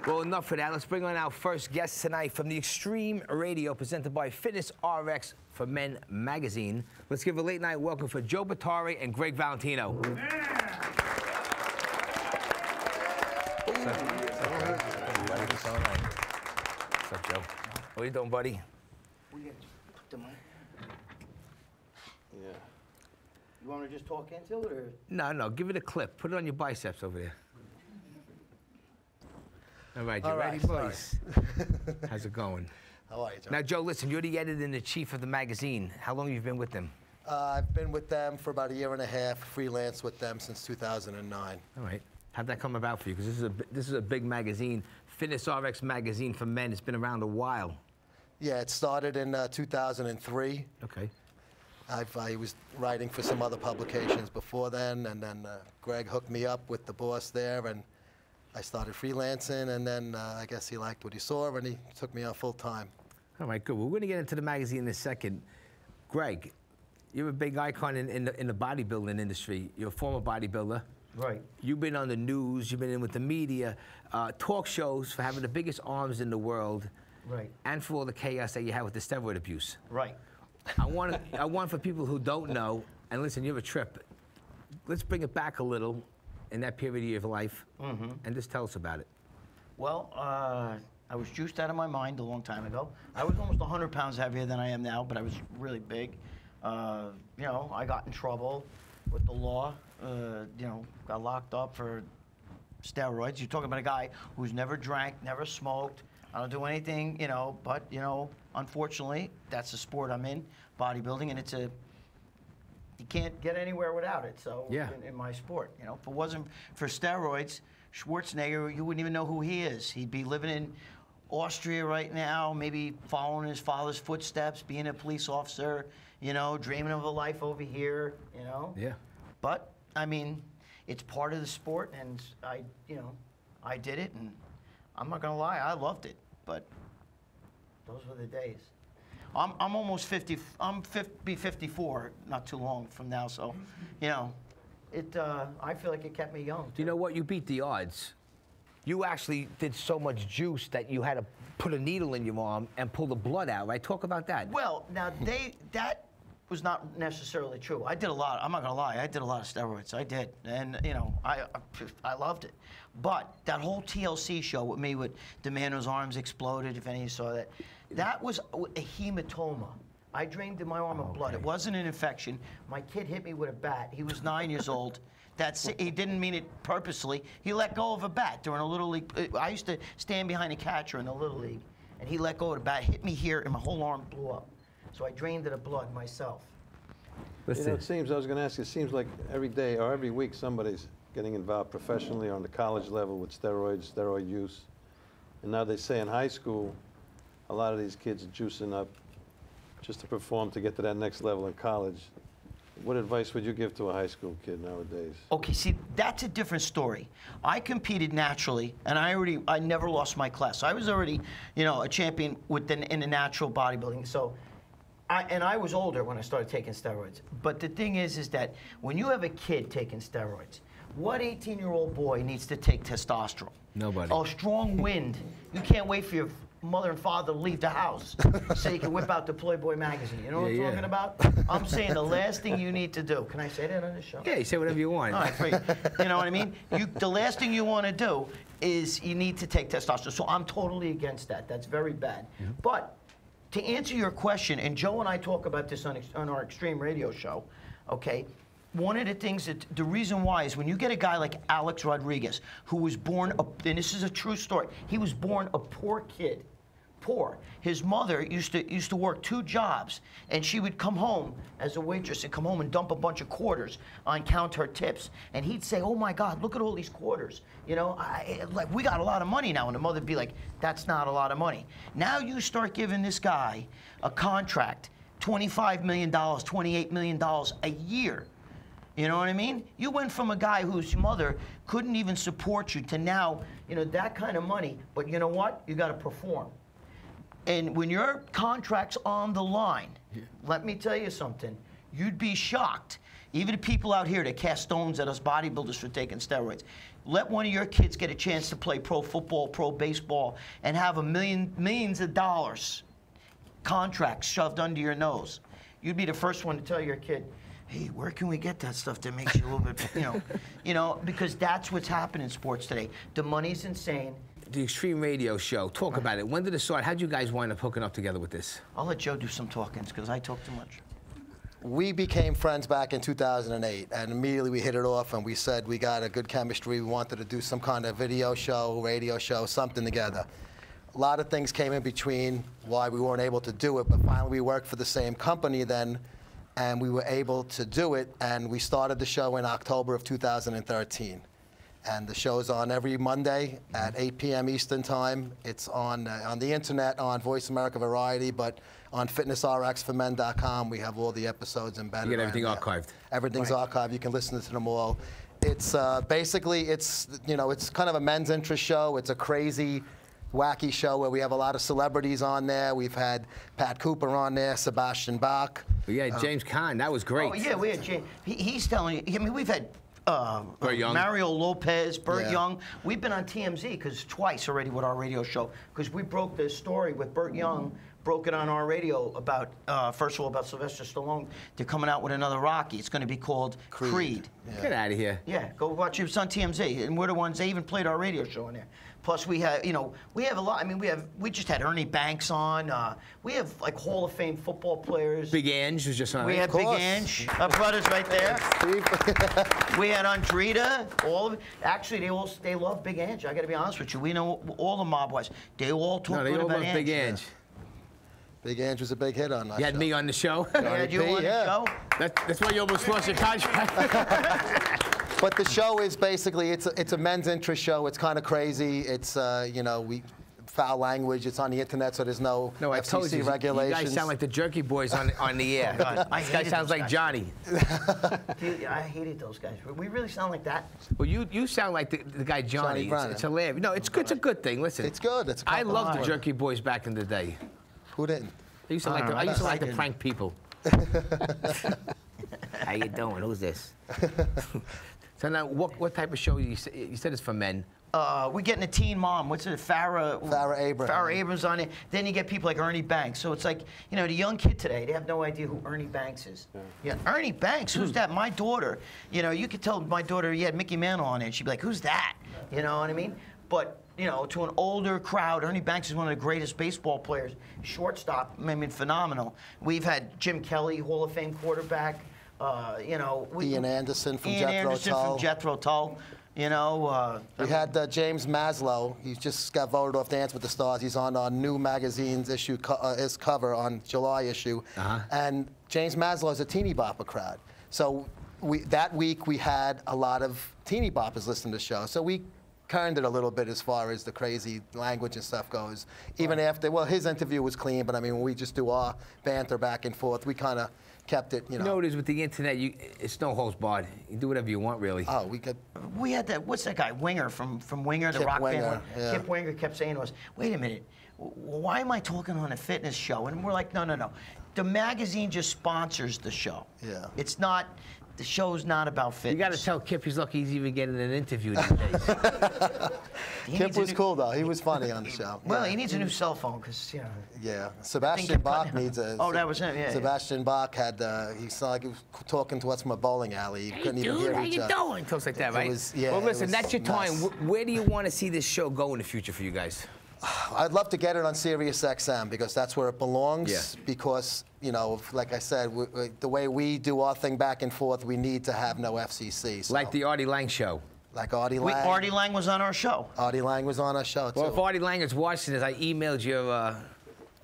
Well, enough of that. Let's bring on our first guest tonight from the X-Treme Radio, presented by Fitness RX for Men Magazine. Let's give a late night welcome for Joe Pietaro and Gregg Valentino. Yeah. What's up, Joe? What are you doing, buddy? Yeah. You want to just talk into it, or? No, give it a clip. Put it on your biceps over there. All right, you ready, boys? How's it going? How are you, Joe? Now, Joe, listen, you're the editor-in-chief of the magazine. How long have you been with them? I've been with them for about a year and a half, freelance with them since 2009. All right. How'd that come about for you? Because this is a big magazine, Fitness RX magazine for men. It's been around a while. Yeah, it started in 2003. Okay. I was writing for some other publications before then, and then Greg hooked me up with the boss there, and I started freelancing, and then I guess he liked what he saw, and he took me on full time. All right, good. Well, we're going to get into the magazine in a second. Greg, you're a big icon in the bodybuilding industry. You're a former bodybuilder. Right. You've been on the news. You've been in with the media, talk shows for having the biggest arms in the world. Right. And for all the chaos that you had with the steroid abuse. Right. I want for people who don't know, and listen, you have a trip. Let's bring it back a little in that period of your life, and just tell us about it. Well, I was juiced out of my mind a long time ago. I was almost 100 pounds heavier than I am now, but I was really big. You know, I got in trouble with the law. You know, got locked up for steroids. You're talking about a guy who's never drank, never smoked. I don't do anything, you know, but, you know, unfortunately, that's the sport I'm in, bodybuilding, and it's you can't get anywhere without it, so, yeah. in my sport, you know. If it wasn't for steroids, Schwarzenegger, you wouldn't even know who he is. He'd be living in Austria right now, maybe following his father's footsteps, being a police officer, you know, dreaming of a life over here, you know. Yeah. But, I mean, it's part of the sport, and you know, I did it, and I'm not gonna lie, I loved it, but those were the days. I'm almost 50. Be 54 not too long from now, so you know, I feel like it kept me young. Do you know what? You beat the odds. You actually did so much juice that you had to put a needle in your arm and pull the blood out, right? Talk about that. Well, now that was not necessarily true. I did a lot. I'm not gonna lie. I did a lot of steroids. I did, and you know, I loved it. But that whole TLC show with me, with the man whose arms exploded, if any of you saw that, that was a hematoma. I drained in my arm of blood. It wasn't an infection. My kid hit me with a bat. He was 9 years old. He didn't mean it purposely. He let go of a bat during a Little League. I used to stand behind a catcher in the Little League, and he let go of the bat, hit me here, and my whole arm blew up. So I drained the blood myself. You know, it seems, I was going to ask you, it seems like every day or every week somebody's getting involved professionally on the college level with steroids, steroid use. And now they say in high school, a lot of these kids are juicing up just to perform to get to that next level in college. What advice would you give to a high school kid nowadays? Okay, see, that's a different story. I competed naturally, and I never lost my class. I was already, you know, a champion in the natural bodybuilding. So, I was older when I started taking steroids. But the thing is that when you have a kid taking steroids, what 18-year-old boy needs to take testosterone? Nobody. Oh, strong wind. You can't wait for your mother and father to leave the house so you can whip out the Playboy magazine. You know what I'm talking about? I'm saying the last thing you need to do. Can I say that on the show? Yeah, you say whatever you want. All right, great. You know what I mean? The last thing you want to do is you need to take testosterone. So I'm totally against that. That's very bad. But to answer your question, and Joe and I talk about this on our X-Treme Radio show, okay? One of the things the reason why is when you get a guy like Alex Rodriguez, who was born, and this is a true story, he was born a poor kid. Poor. His mother used to work 2 jobs, and she would come home as a waitress and come home and dump a bunch of quarters and count her tips. And he'd say, "Oh my God, look at all these quarters. You know, like we got a lot of money now." And the mother'd be like, "That's not a lot of money." Now you start giving this guy a contract, $25 million, $28 million a year. You know what I mean? You went from a guy whose mother couldn't even support you to now, you know, that kind of money. But you know what? You got to perform. And when your contract's on the line, let me tell you something, you'd be shocked. even the people out here that cast stones at us bodybuilders for taking steroids, let one of your kids get a chance to play pro football, pro baseball, and have millions of dollars contracts shoved under your nose. You'd be the first one to tell your kid, hey, where can we get that stuff that makes you a little bit, because that's what's happening in sports today. The money's insane. The X-Treme radio show, talk about it. When did it start? How'd you guys wind up hooking up together with this? I'll let Joe do some talking, because I talk too much. We became friends back in 2008, and immediately we hit it off, and we said we got a good chemistry. We wanted to do some kind of video show, radio show, something together. A lot of things came in between why we weren't able to do it, but finally we worked for the same company then, and we were able to do it, and we started the show in October of 2013. And the show's on every Monday at 8 p.m. Eastern Time. It's on the internet, on Voice America Variety, but on fitnessrxformen.com, we have all the episodes embedded. You get everything archived. Everything's archived. You can listen to them all. It's basically, it's kind of a men's interest show. It's a crazy, wacky show where we have a lot of celebrities on there. We've had Pat Cooper on there, Sebastian Bach. We had James Caan. That was great. Oh, yeah, we had James. He's telling you, I mean, we've had Burt Young. Mario Lopez, Burt Young. We've been on TMZ because twice already with our radio show, because we broke the story with Burt Young, broke it on our radio about, first of all, about Sylvester Stallone. They're coming out with another Rocky. It's going to be called Creed. Yeah. Get out of here. Yeah, go watch it. It's on TMZ, and we're the ones, they even played our radio show in there. Plus, we have, we have a lot. I mean, we just had Ernie Banks on. We have like Hall of Fame football players. Big Ange was just on. We had Big Ange, our brothers right there. We had Andrita. All of it. Actually, they love Big Ange. I got to be honest with you. We know all the mob was. They all talk good about Ange. Big Ange. Big Ange was a big hit on that show. You had me on the show. We had you on the show. That's why you almost lost your contract. But the show is basically, it's a men's interest show. It's kind of crazy. It's, we foul language. It's on the internet, so there's no FCC regulations. You guys sound like the Jerky Boys on the air. This guy sounds like Johnny. Dude, I hated those guys. We really sound like that. Well, you sound like the guy Johnny. It's hilarious. No, it's good. It's a good thing. Listen, it's good. It's I loved the Jerky Boys back in the day. Who didn't? I used to like to prank people. How you doing? Who's this? So now, what type of show you said it's for men? We're getting a teen mom. What's it? Farrah Abrams. Farrah Abrams on it. Then you get people like Ernie Banks. So it's like, the young kid today, they have no idea who Ernie Banks is. Yeah, Ernie Banks, who's that? My daughter. You could tell my daughter, you had Mickey Mantle on it, and she'd be like, who's that? You know what I mean? But, to an older crowd, Ernie Banks is one of the greatest baseball players. Shortstop, I mean, phenomenal. We've had Jim Kelly, Hall of Fame quarterback. Ian Anderson from Jethro Tull. We had James Maslow. He just got voted off Dance with the Stars. He's on our new magazine's issue, his cover on July issue. And James Maslow is a teeny bopper crowd. So that week we had a lot of teeny boppers listening to the show. So we turned it a little bit as far as the crazy language and stuff goes. Even after, his interview was clean, but I mean, when we just do our banter back and forth, we kind of kept it, You know what it is with the internet, it's no holds barred. You do whatever you want, really. Oh, we had that, what's that guy, Winger, from Winger, the rock band. Yeah. Kip Winger kept saying to us, wait a minute, why am I talking on a fitness show? And we're like, no. The magazine just sponsors the show. Yeah. It's not, the show's not about fitness. You got to tell Kip he's lucky he's even getting an interview these days. Kip was cool, though. He was funny on the show. Well, he needs a new cell phone, because, Yeah. Sebastian Bach needs a... Oh, that was him, yeah. Sebastian Bach had, he sounded like he was talking to us from a bowling alley. He couldn't even hear each other. How you doing? Talks like that, right? Well, listen, that's your time. Where do you want to see this show go in the future for you guys? I'd love to get it on Sirius XM because that's where it belongs. Yeah. Because, like I said, the way we do our thing back and forth, we need to have no FCC. So. Like the Artie Lang show. Like Artie Lang. Artie Lang was on our show. Artie Lang was on our show, too. Well, if Artie Lang is watching this, I emailed you,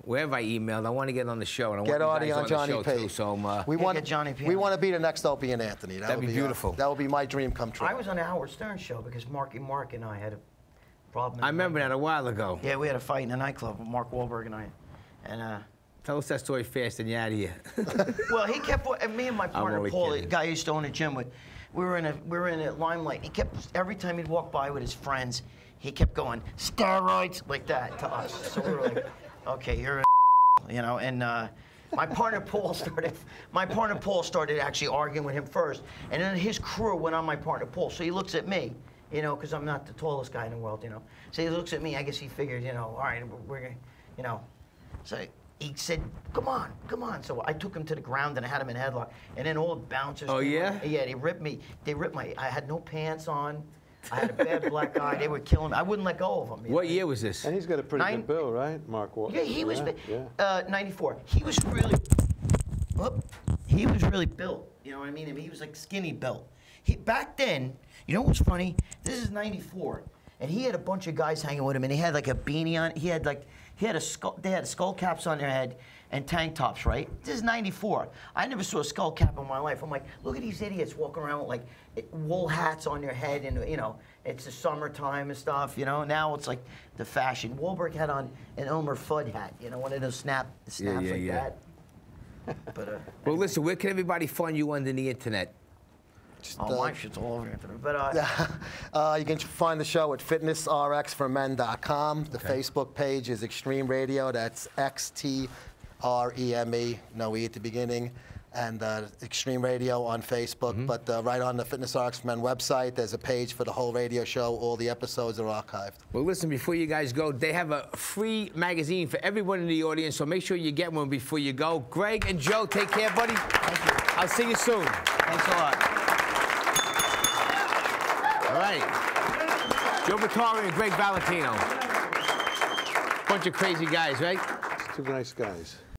wherever I emailed, I want to get on the show. And I get want Artie on Johnny P. Too, so, we want to get Johnny P. We want to be the next Opie and Anthony. That'd be beautiful. That would be my dream come true. I was on the Howard Stern show because Mark and I had a problem. I remember that a while ago. Yeah, we had a fight in a nightclub with Mark Wahlberg and I. And tell us that story fast and you're out of here. Well, he kept, me and my partner Paul, the guy I used to own a gym with, we were in a limelight. He kept, every time he'd walk by with his friends, he kept going, steroids, like that to us. So we were like, okay, you're a and My partner Paul started actually arguing with him first, and then his crew went on my partner Paul. So he looks at me, you know, because I'm not the tallest guy in the world, you know. So he looks at me. I guess he figured, you know, all right, we're gonna, you know. So he said, come on, come on. So I took him to the ground and I had him in a headlock. And then all the bouncers. Oh, yeah? Yeah, they ripped me. I had no pants on. I had a bad black eye. They were killing me. I wouldn't let go of them. What year was this? And he's got a pretty good bill, right, Mark Wahlberg? Yeah, he was, yeah. 94. He was really built. You know what I mean? He was like skinny built. Back then, you know what's funny? This is 94. And he had a bunch of guys hanging with him, and he had like a beanie on. They had skull caps on their head and tank tops, right? This is 94. I never saw a skull cap in my life. I'm like, look at these idiots walking around with like wool hats on their head, and you know, it's the summertime and stuff. You know, now it's like the fashion. Wahlberg had on an Elmer Fudd hat, you know, one of those snaps like that. But well, listen, where can everybody find you on the internet? My shit's all over the internet. But you can find the show at fitnessrxformen.com. The Facebook page is X-Treme Radio. That's X-T-R-E-M-E, no E at the beginning. And X-Treme Radio on Facebook. But right on the Fitness RX for Men website, there's a page for the whole radio show. All the episodes are archived. Well, listen, before you guys go, they have a free magazine for everyone in the audience, so make sure you get one before you go. Greg and Joe, take care, buddy. thank you. I'll see you soon. Thanks a lot. All right. Joe Pietaro and Gregg Valentino. Bunch of crazy guys, right? Two nice guys.